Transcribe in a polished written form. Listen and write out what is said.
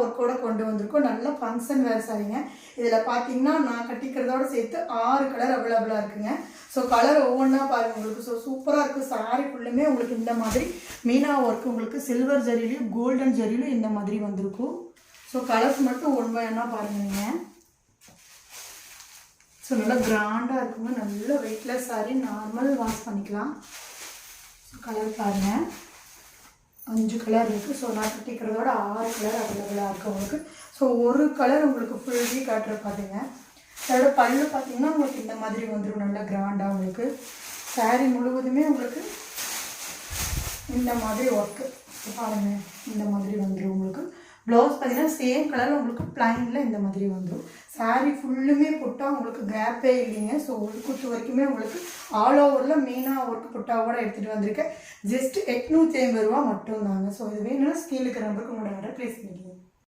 ஒர்க்கோட கொண்டு வந்திருக்கோம். நல்ல ஃபங்க்ஷன் வேறு சாரிங்க. இதில் பார்த்தீங்கன்னா நான் கட்டிக்கிறதோட சேர்த்து 6 கலர் அவைலபிளாக இருக்குங்க. ஸோ கலர் ஒவ்வொன்றா பாருங்கள் உங்களுக்கு. ஸோ சூப்பராக இருக்குது. சாரி ஃபுல்லுமே உங்களுக்கு இந்த மாதிரி மீனா ஒர்க் உங்களுக்கு சில்வர் ஜரிலையும் கோல்டன் ஜரிலையும் இந்த மாதிரி வந்திருக்கும். ஸோ கலர்ஸ் மட்டும் ஒன் பை ஒன்னாக பாருங்கள் நீங்கள். ஸோ நல்லா கிராண்டாக இருக்குங்க. நல்ல வெயிட்லெஸ் சாரி, நார்மல் வாஷ் பண்ணிக்கலாம். ஸோ கலர் பாருங்கள், 5 கலர் இருக்குது. ஸோ நான் கட்டிக்கிறதோட 6 கலர் அவைலபிளாக இருக்குது உங்களுக்கு. ஸோ ஒரு கலர் உங்களுக்கு ஃபுல்லி காட்டுற பார்த்துங்க. அதோட பல்லு பார்த்தீங்கன்னா உங்களுக்கு இந்த மாதிரி வந்துடும். நல்லா கிராண்டாக உங்களுக்கு சாரீ முழுவதுமே உங்களுக்கு இந்த மாதிரி ஒர்க்கு பாருங்கள். இந்த மாதிரி வந்துடும் உங்களுக்கு. ப்ளவுஸ் பார்த்தீங்கன்னா சேம் கலர் உங்களுக்கு பிளைனில் இந்த மாதிரி வந்துடும். சாரீ ஃபுல்லுமே போட்டால் உங்களுக்கு கேப்பே இல்லைங்க. ஸோ ஒரு குத்து வரைக்குமே உங்களுக்கு ஆல் ஓவரில் மெயினாக ஒர்க் புட்டாவோட எடுத்துகிட்டு வந்திருக்கேன். ஜஸ்ட் 850 ரூபா மட்டும் தாங்க. ஸோ இது வேணும்னா ஸ்கீலுக்கு நம்பருக்கு உங்களோட ஆர்டர் ப்ளேஸ் பண்ணிக்கோங்க.